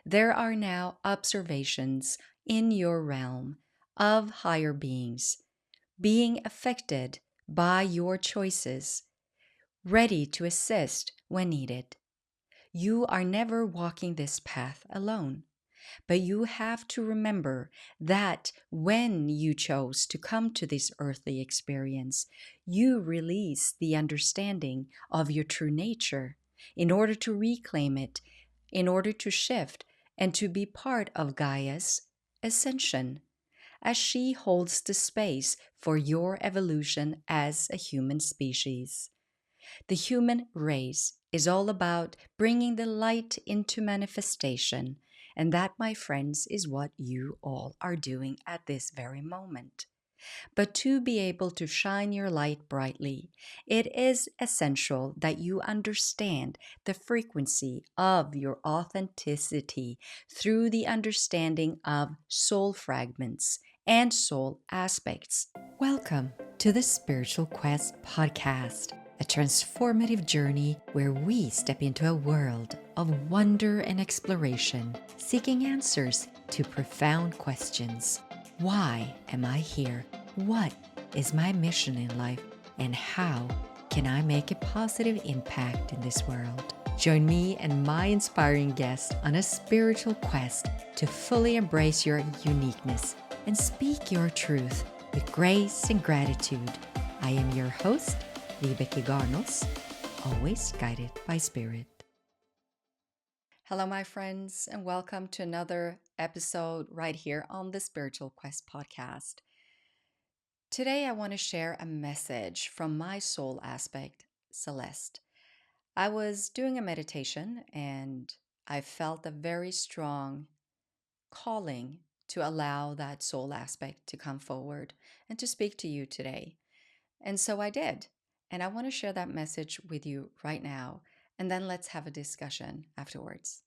There are now observations in your realm of higher beings being affected by your choices, ready to assist when needed. You are never walking this path alone, but you have to remember that when you chose to come to this earthly experience, you release the understanding of your true nature in order to reclaim it, in order to shift and to be part of Gaia's ascension, as she holds the space for your evolution as a human species. The human race is all about bringing the light into manifestation, and that, my friends, is what you all are doing at this very moment. But to be able to shine your light brightly, it is essential that you understand the frequency of your authenticity through the understanding of soul fragments and soul aspects. Welcome to the Spiritual Quest podcast, a transformative journey where we step into a world of wonder and exploration, seeking answers to profound questions. Why am I here? What is my mission in life? And how can I make a positive impact in this world? Join me and my inspiring guests on a spiritual quest to fully embrace your uniqueness and speak your truth with grace and gratitude. I am your host, Vibecke Garnaas, always guided by spirit. Hello, my friends, and welcome to another episode right here on the Spiritual Quest podcast. Today, I want to share a message from my soul aspect, Celeste. I was doing a meditation and I felt a very strong calling to allow that soul aspect to come forward and to speak to you today. And so I did. And I want to share that message with you right now. And then let's have a discussion afterwards.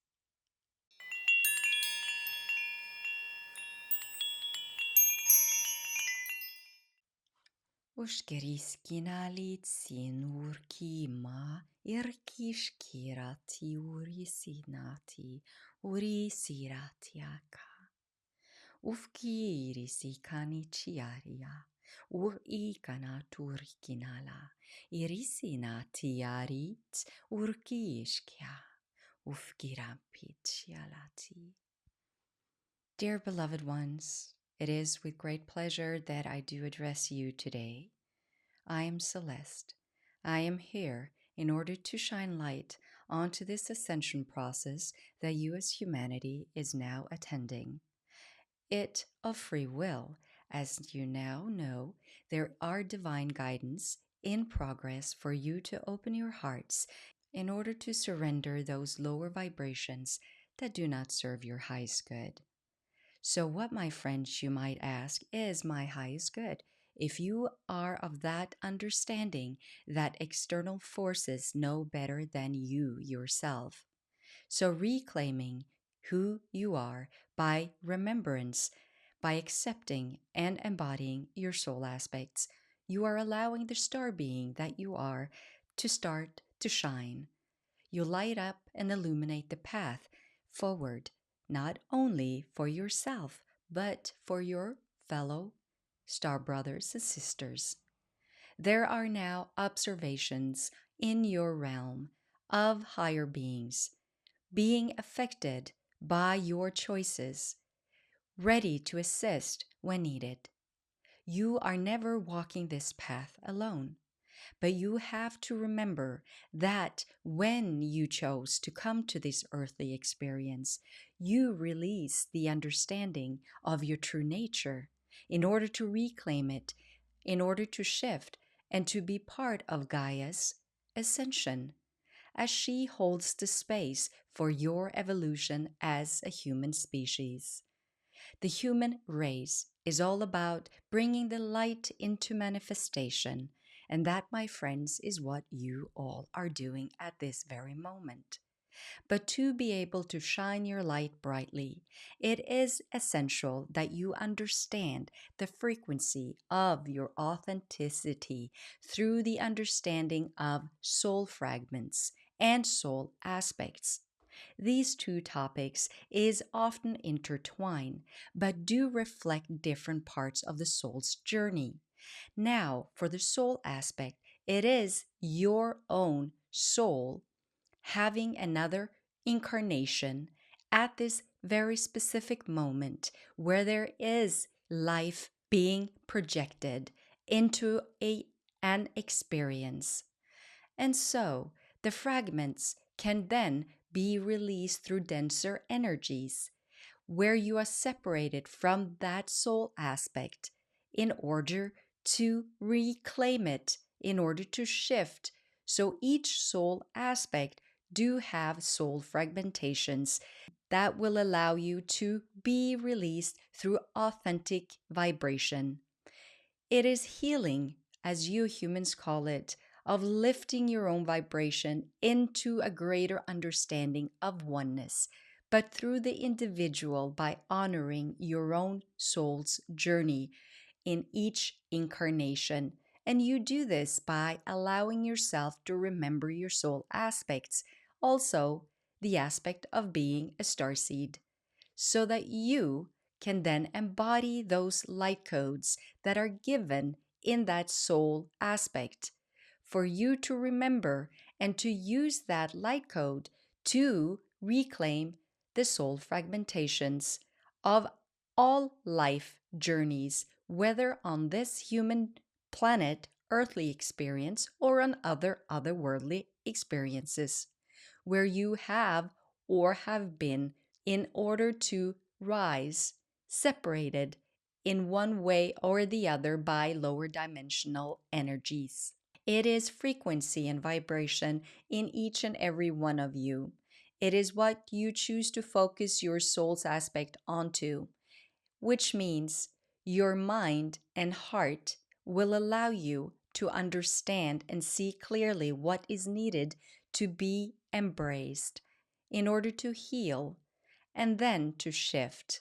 Ushkeriskinalit sinurki ma irkishkirati urisinati urisiratiaka. Ufkirisikani chiaria. Ikana turkinala, irisina tiarit, urkiishkia, ufkirampitialati. Dear beloved ones, it is with great pleasure that I do address you today. I am Celeste. I am here in order to shine light onto this ascension process that you as humanity is now attending. It of free will. As you now know, there are divine guidance in progress for you to open your hearts in order to surrender those lower vibrations that do not serve your highest good. So what, my friends, you might ask, is my highest good? If you are of that understanding that external forces know better than you yourself. So reclaiming who you are by remembrance, by accepting and embodying your soul aspects, you are allowing the star being that you are to start to shine. You light up and illuminate the path forward, not only for yourself, but for your fellow star brothers and sisters. There are now observations in your realm of higher beings being affected by your choices, ready to assist when needed. You are never walking this path alone, but you have to remember that when you chose to come to this earthly experience, you release the understanding of your true nature in order to reclaim it, in order to shift and to be part of Gaia's ascension, as she holds the space for your evolution as a human species. The human race is all about bringing the light into manifestation, and that, my friends, is what you all are doing at this very moment. But to be able to shine your light brightly, it is essential that you understand the frequency of your authenticity through the understanding of soul fragments and soul aspects. These two topics is often intertwined, but do reflect different parts of the soul's journey. Now, for the soul aspect, it is your own soul having another incarnation at this very specific moment where there is life being projected into an experience. And so the fragments can then be released through denser energies where you are separated from that soul aspect in order to reclaim it, in order to shift. So each soul aspect do have soul fragmentations that will allow you to be released through authentic vibration. It is healing, as you humans call it, of lifting your own vibration into a greater understanding of oneness, but through the individual by honoring your own soul's journey in each incarnation. And you do this by allowing yourself to remember your soul aspects, also the aspect of being a starseed, so that you can then embody those light codes that are given in that soul aspect for you to remember and to use that light code to reclaim the soul fragmentations of all life journeys, whether on this human planet, earthly experience, or on other otherworldly experiences, where you have or have been in order to rise, separated in one way or the other by lower dimensional energies. It is frequency and vibration in each and every one of you. It is what you choose to focus your soul's aspect onto, which means your mind and heart will allow you to understand and see clearly what is needed to be embraced in order to heal and then to shift.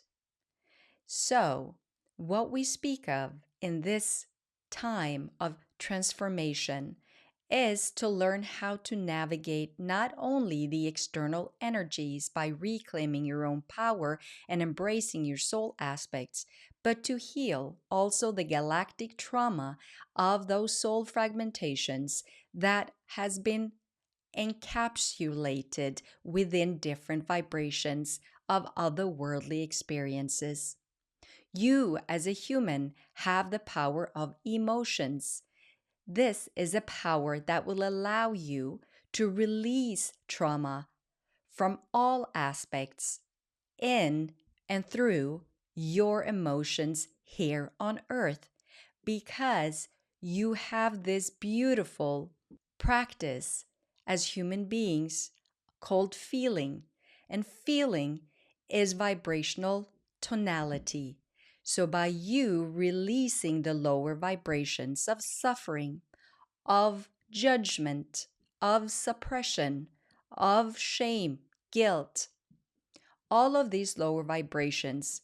So, what we speak of in this time of transformation is to learn how to navigate not only the external energies by reclaiming your own power and embracing your soul aspects, but to heal also the galactic trauma of those soul fragmentations that has been encapsulated within different vibrations of otherworldly experiences. You, as a human, have the power of emotions. This is a power that will allow you to release trauma from all aspects in and through your emotions here on earth, because you have this beautiful practice as human beings called feeling. And feeling is vibrational tonality. So, by you releasing the lower vibrations of suffering, of judgment, of suppression, of shame, guilt, all of these lower vibrations,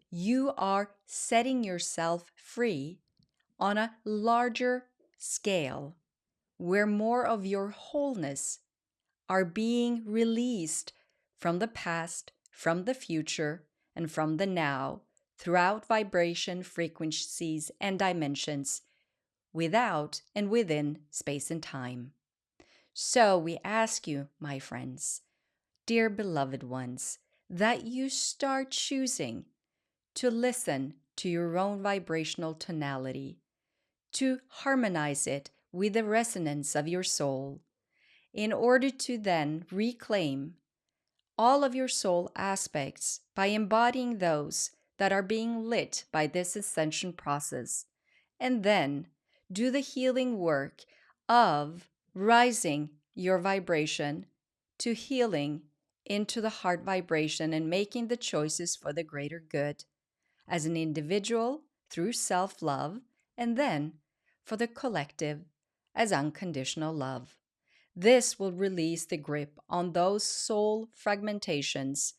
you are setting yourself free on a larger scale where more of your wholeness are being released from the past, from the future, and from the now throughout vibration, frequencies, and dimensions, without and within space and time. So we ask you, my friends, dear beloved ones, that you start choosing to listen to your own vibrational tonality, to harmonize it with the resonance of your soul, in order to then reclaim all of your soul aspects by embodying those that are being lit by this ascension process, and then do the healing work of rising your vibration to healing into the heart vibration and making the choices for the greater good as an individual through self-love, and then for the collective as unconditional love. This will release the grip on those soul fragmentations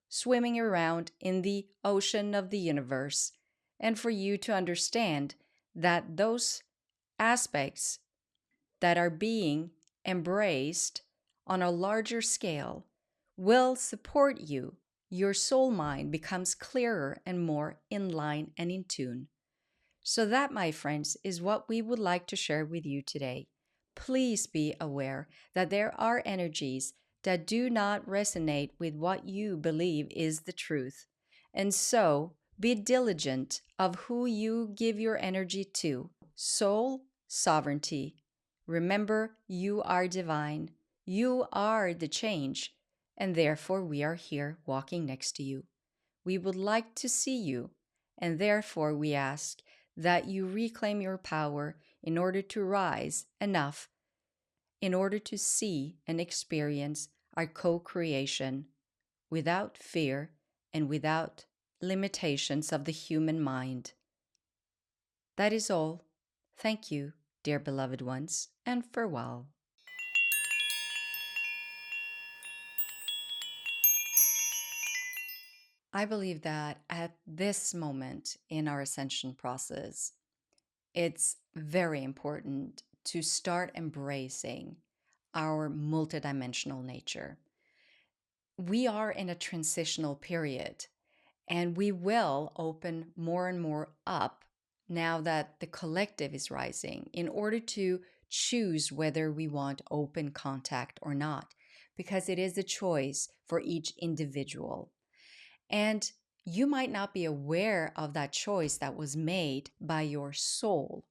swimming around in the ocean of the universe, and for you to understand that those aspects that are being embraced on a larger scale will support you. Your soul mind becomes clearer and more in line and in tune. So, that, my friends, is what we would like to share with you today. Please be aware that there are energies that do not resonate with what you believe is the truth. And so, be diligent of who you give your energy to. Soul sovereignty. Remember, you are divine. You are the change. And therefore, we are here walking next to you. We would like to see you. And therefore, we ask that you reclaim your power in order to rise enough in order to see and experience our co creation without fear and without limitations of the human mind. That is all. Thank you, dear beloved ones, and farewell. I believe that at this moment in our ascension process, it's very important to start embracing our multidimensional nature. We are in a transitional period, and we will open more and more up now that the collective is rising in order to choose whether we want open contact or not, because it is a choice for each individual. And you might not be aware of that choice that was made by your soul.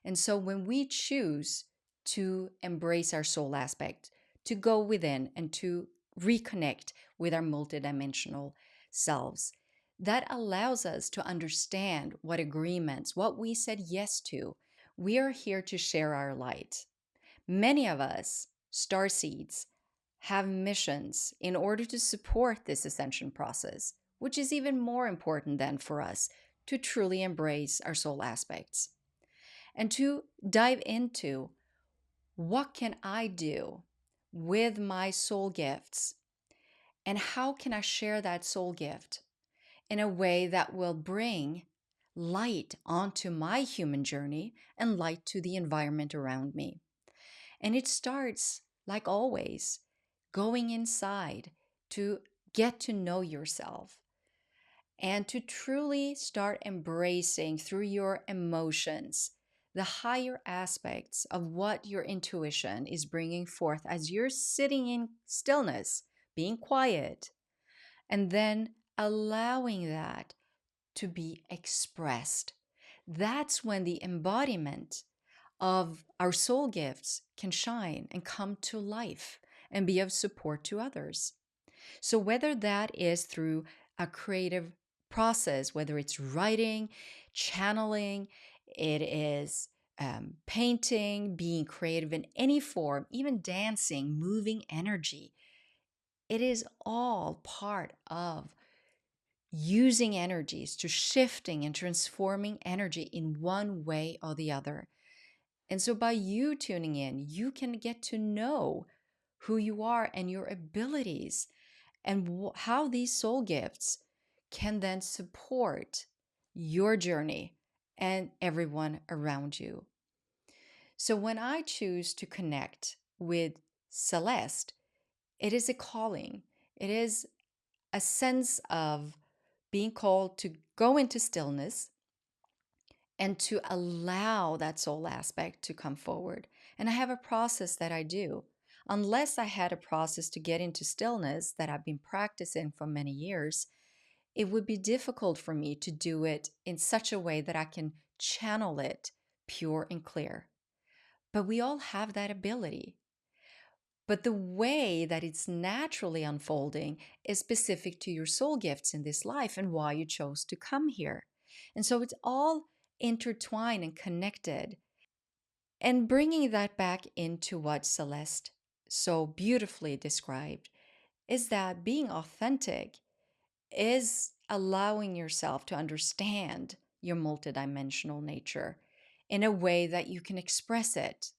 And so when we choose to embrace our soul aspect, to go within and to reconnect with our multidimensional selves, that allows us to understand what agreements, what we said yes to. We are here to share our light. Many of us, starseeds, have missions in order to support this ascension process, which is even more important than for us to truly embrace our soul aspects and to dive into what can I do with my soul gifts and how can I share that soul gift in a way that will bring light onto my human journey and light to the environment around me. And it starts, like always, going inside to get to know yourself and to truly start embracing through your emotions the higher aspects of what your intuition is bringing forth as you're sitting in stillness, being quiet, and then allowing that to be expressed. That's when the embodiment of our soul gifts can shine and come to life and be of support to others. So, whether that is through a creative process, whether it's writing, channeling, it is painting, being creative in any form, even dancing, moving energy, it is all part of using energies to shifting and transforming energy in one way or the other. And so by you tuning in, you can get to know who you are and your abilities and how these soul gifts can then support your journey and everyone around you. So when I choose to connect with Celeste, it is a calling. It is a sense of being called to go into stillness and to allow that soul aspect to come forward. And I have a process that I do. Unless I had a process to get into stillness that I've been practicing for many years, it would be difficult for me to do it in such a way that I can channel it pure and clear. But we all have that ability. But the way that it's naturally unfolding is specific to your soul gifts in this life and why you chose to come here. And so it's all intertwined and connected. And bringing that back into what Celeste so beautifully described is that being authentic is allowing yourself to understand your multidimensional nature in a way that you can express it.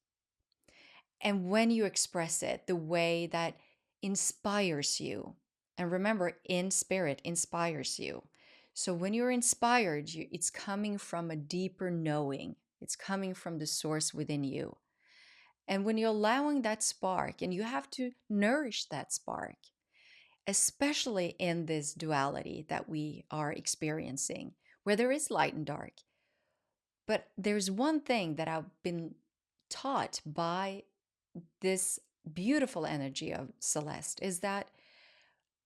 And when you express it, the way that inspires you, and remember, in spirit inspires you. So when you're inspired, it's coming from a deeper knowing. It's coming from the source within you. And when you're allowing that spark, and you have to nourish that spark, especially in this duality that we are experiencing, where there is light and dark. But there's one thing that I've been taught by this beautiful energy of Celeste is that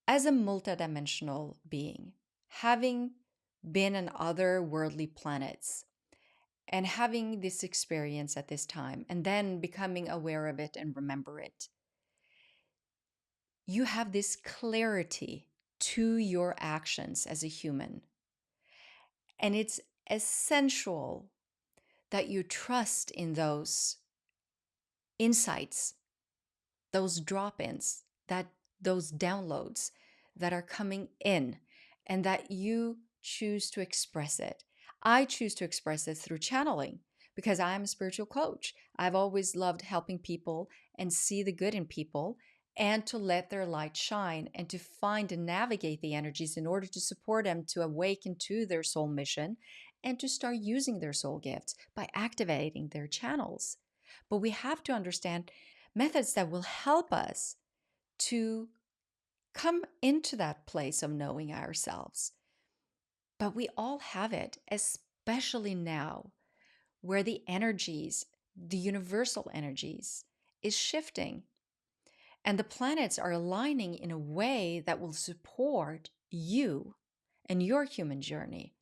as a multidimensional being, having been on other worldly planets and having this experience at this time and then becoming aware of it and remember it, you have this clarity to your actions as a human. And it's essential that you trust in those insights, those drop-ins, that those downloads that are coming in, and that you choose to express it. I choose to express it through channeling because I'm a spiritual coach. I've always loved helping people and see the good in people and to let their light shine and to find and navigate the energies in order to support them to awaken to their soul mission and to start using their soul gifts by activating their channels. But we have to understand methods that will help us to come into that place of knowing ourselves. But we all have it, especially now, where the energies, the universal energies, is shifting. And the planets are aligning in a way that will support you and your human journey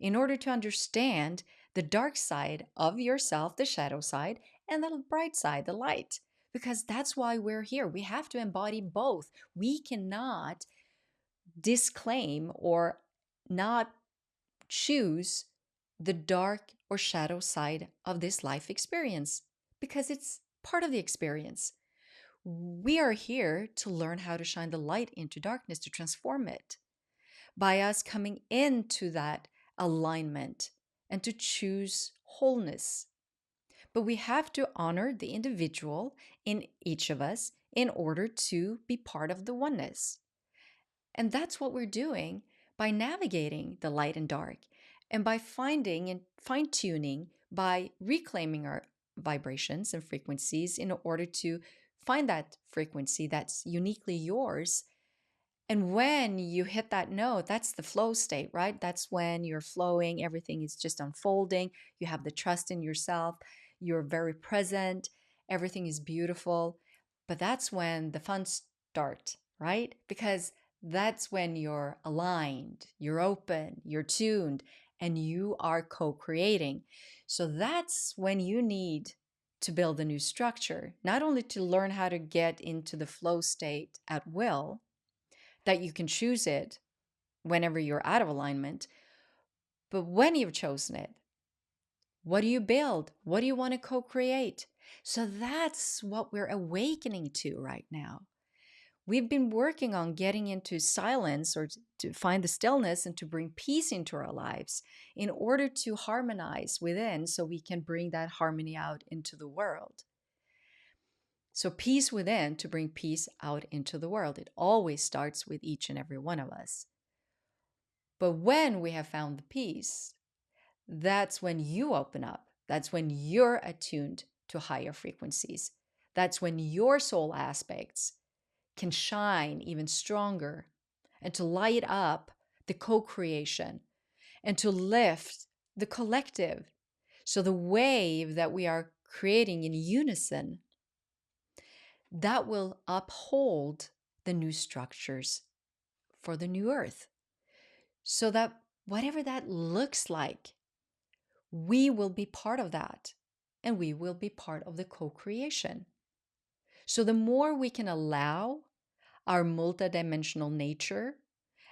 in order to understand the dark side of yourself, the shadow side, and the bright side, the light. Because that's why we're here. We have to embody both. We cannot disclaim or not choose the dark or shadow side of this life experience because it's part of the experience. We are here to learn how to shine the light into darkness, to transform it by us coming into that alignment and to choose wholeness. But we have to honor the individual in each of us in order to be part of the oneness. And that's what we're doing by navigating the light and dark and by finding and fine tuning, by reclaiming our vibrations and frequencies in order to find that frequency that's uniquely yours. And when you hit that note, that's the flow state, right? That's when you're flowing, everything is just unfolding. You have the trust in yourself, you're very present, everything is beautiful. But that's when the fun starts, right? Because that's when you're aligned, you're open, you're tuned, and you are co creating. So that's when you need to build a new structure, not only to learn how to get into the flow state at will, that you can choose it whenever you're out of alignment. But when you've chosen it, what do you build? What do you want to co create? So that's what we're awakening to right now. We've been working on getting into silence or to find the stillness and to bring peace into our lives in order to harmonize within so we can bring that harmony out into the world. So peace within to bring peace out into the world. It always starts with each and every one of us. But when we have found the peace, that's when you open up. That's when you're attuned to higher frequencies. That's when your soul aspects can shine even stronger and to light up the co-creation and to lift the collective. So the wave that we are creating in unison, that will uphold the new structures for the new earth. So that whatever that looks like, we will be part of that and we will be part of the co-creation. So the more we can allow our multidimensional nature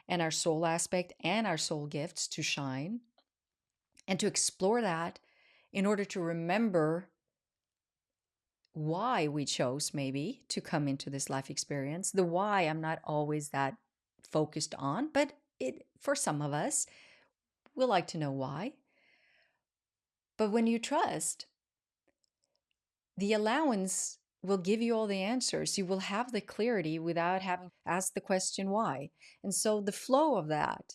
and our soul aspect and our soul gifts to shine and to explore that in order to remember why we chose maybe to come into this life experience. The why I'm not always that focused on, but it for some of us, we like to know why. But when you trust, the allowance will give you all the answers. You will have the clarity without having to ask the question why. And so the flow of that,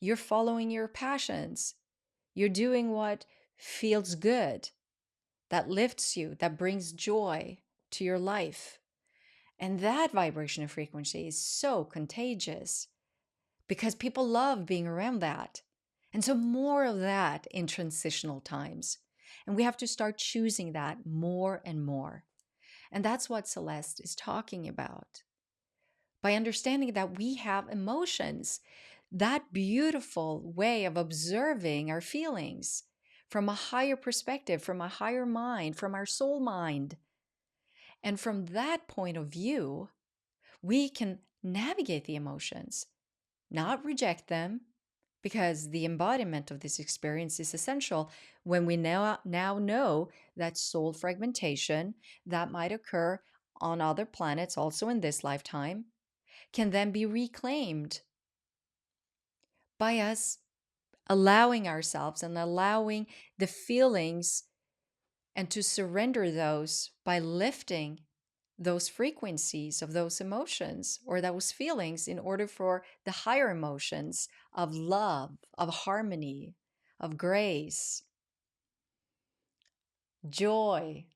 you're following your passions. You're doing what feels good, that lifts you, that brings joy to your life. And that vibration and frequency is so contagious because people love being around that. And so more of that in transitional times. And we have to start choosing that more and more. And that's what Celeste is talking about. By understanding that we have emotions, that beautiful way of observing our feelings from a higher perspective, from a higher mind, from our soul mind. And from that point of view, we can navigate the emotions, not reject them, because the embodiment of this experience is essential when we now know that soul fragmentation that might occur on other planets also in this lifetime can then be reclaimed by us allowing ourselves and allowing the feelings and to surrender those by lifting those frequencies of those emotions or those feelings in order for the higher emotions of love, of harmony, of grace, joy,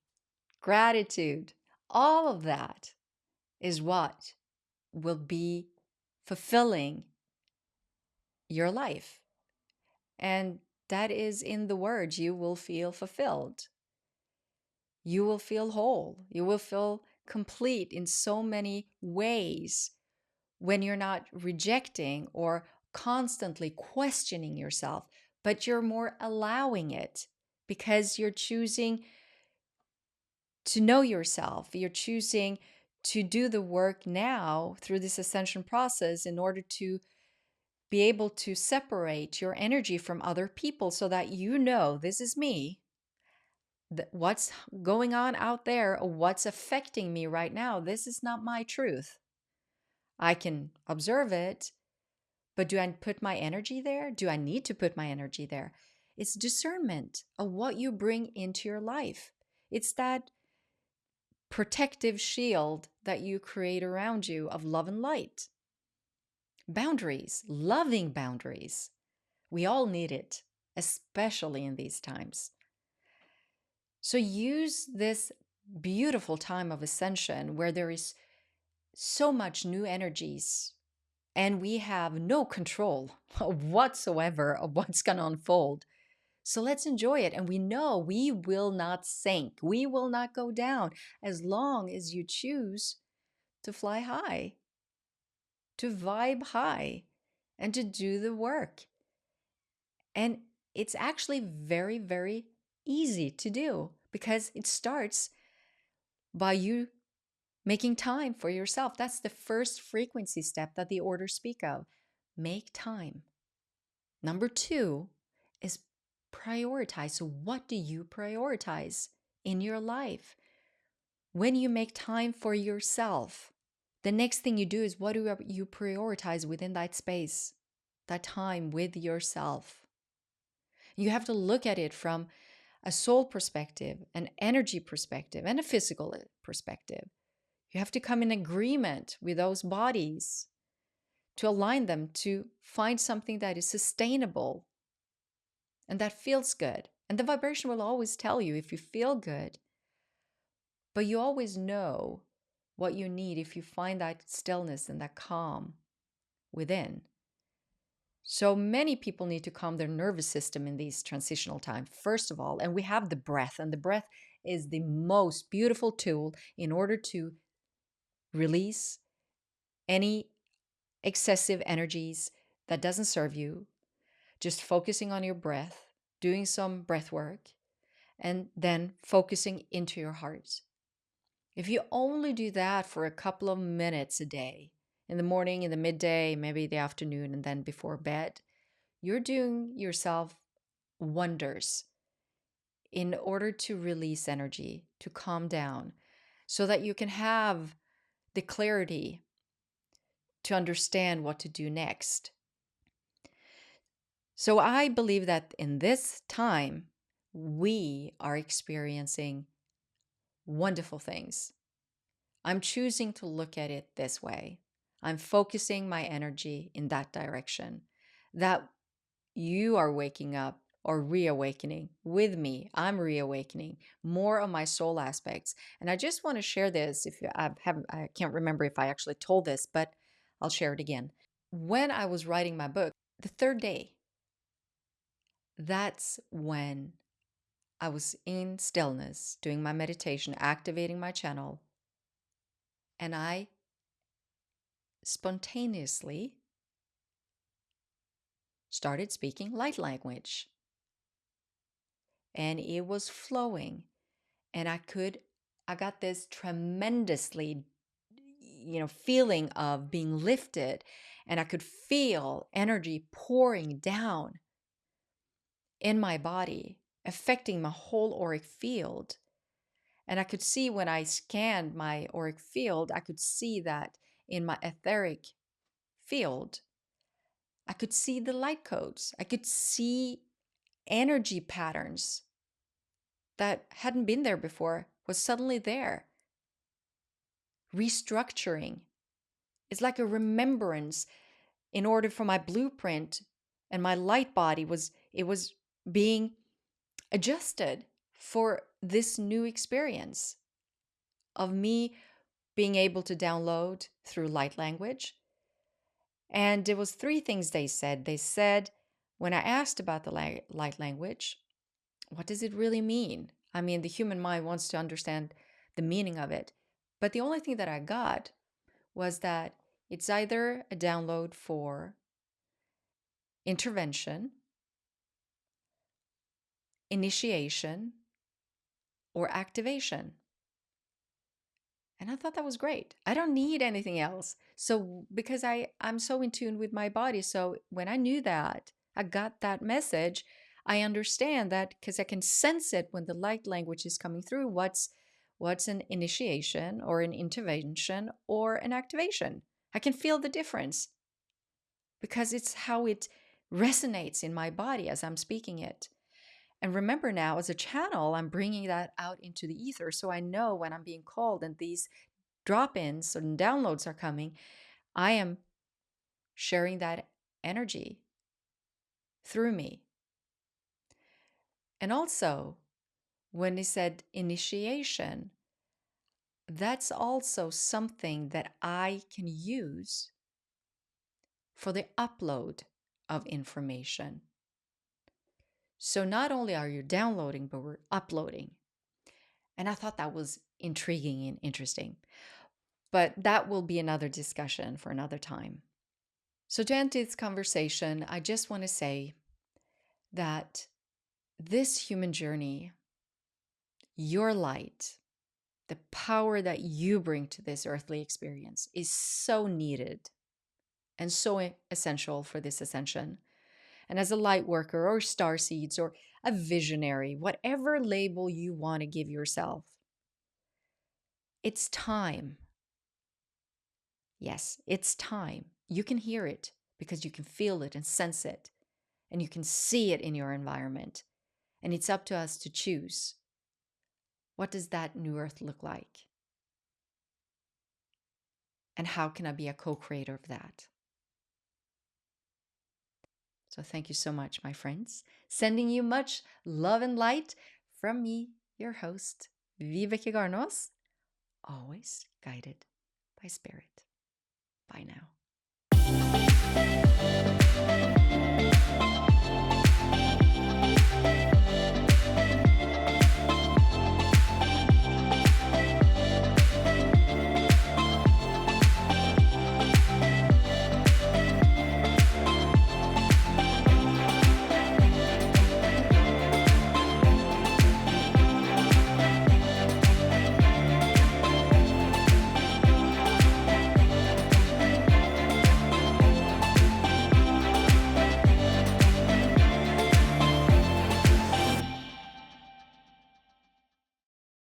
gratitude. All of that is what will be fulfilling your life. And that is in the words, you will feel fulfilled. You will feel whole. You will feel complete in so many ways when you're not rejecting or constantly questioning yourself, but you're more allowing it because you're choosing to know yourself. You're choosing to do the work now through this ascension process in order to be able to separate your energy from other people so that you know this is me. What's going on out there, what's affecting me right now, this is not my truth. I can observe it, but do I put my energy there? Do I need to put my energy there? It's discernment of what you bring into your life. It's that protective shield that you create around you of love and light. Boundaries, loving boundaries. We all need it, especially in these times. So use this beautiful time of ascension where there is so much new energies and we have no control whatsoever of what's going to unfold. So let's enjoy it. And we know we will not sink. We will not go down as long as you choose to fly high, to vibe high, and to do the work. And it's actually very, very easy to do because it starts by you making time for yourself. That's the first frequency step that the orders speak of. Make time. Number 2 is prioritize. So, what do you prioritize in your life? When you make time for yourself, the next thing you do is what do you prioritize within that space, that time with yourself? You have to look at it from a soul perspective, an energy perspective, and a physical perspective. You have to come in agreement with those bodies to align them to find something that is sustainable and that feels good. And the vibration will always tell you if you feel good, but you always know what you need if you find that stillness and that calm within. So many people need to calm their nervous system in these transitional times, first of all. And we have the breath, and the breath is the most beautiful tool in order to release any excessive energies that doesn't serve you. Just focusing on your breath, doing some breath work, and then focusing into your heart. If you only do that for a couple of minutes a day, in the morning, in the midday, maybe the afternoon, and then before bed, you're doing yourself wonders in order to release energy, to calm down, so that you can have the clarity to understand what to do next. So I believe that in this time, we are experiencing wonderful things. I'm choosing to look at it this way. I'm focusing my energy in that direction. That you are waking up or reawakening with me. I'm reawakening more of my soul aspects. And I just want to share this. If you I can't remember if I actually told this, but I'll share it again. When I was writing my book, the third day, that's when I was in stillness, doing my meditation, activating my channel, and I spontaneously started speaking light language. And it was flowing. And I got this tremendously, feeling of being lifted. And I could feel energy pouring down in my body, affecting my whole auric field. And I could see when I scanned my auric field, I could see that in my etheric field, I could see the light codes. I could see energy patterns that hadn't been there before, was suddenly there. Restructuring. It's like a remembrance in order for my blueprint and my light body was being adjusted for this new experience of me being able to download through light language. And there was 3 things they said. They said, when I asked about the light language, what does it really mean? I mean, the human mind wants to understand the meaning of it. But the only thing that I got was that it's either a download for intervention, initiation, or activation. And I thought that was great. I don't need anything else. So because I'm so in tune with my body. So when I knew that, I got that message, I understand that because I can sense it when the light language is coming through. What's an initiation or an intervention or an activation? I can feel the difference because it's how it resonates in my body as I'm speaking it. And remember now, as a channel, I'm bringing that out into the ether. So I know when I'm being called and these drop-ins and downloads are coming, I am sharing that energy through me. And also, when they said initiation, that's also something that I can use for the upload of information. So not only are you downloading, but we're uploading. And I thought that was intriguing and interesting. But that will be another discussion for another time. So to end this conversation, I just want to say that this human journey, your light, the power that you bring to this earthly experience is so needed and so essential for this ascension. And as a light worker or starseeds or a visionary, whatever label you want to give yourself, it's time. Yes, it's time. You can hear it because you can feel it and sense it, and you can see it in your environment. And it's up to us to choose. What does that new earth look like? And how can I be a co-creator of that? So thank you so much, my friends. Sending you much love and light from me, your host, Vibecke Garnaas, always guided by spirit. Bye now.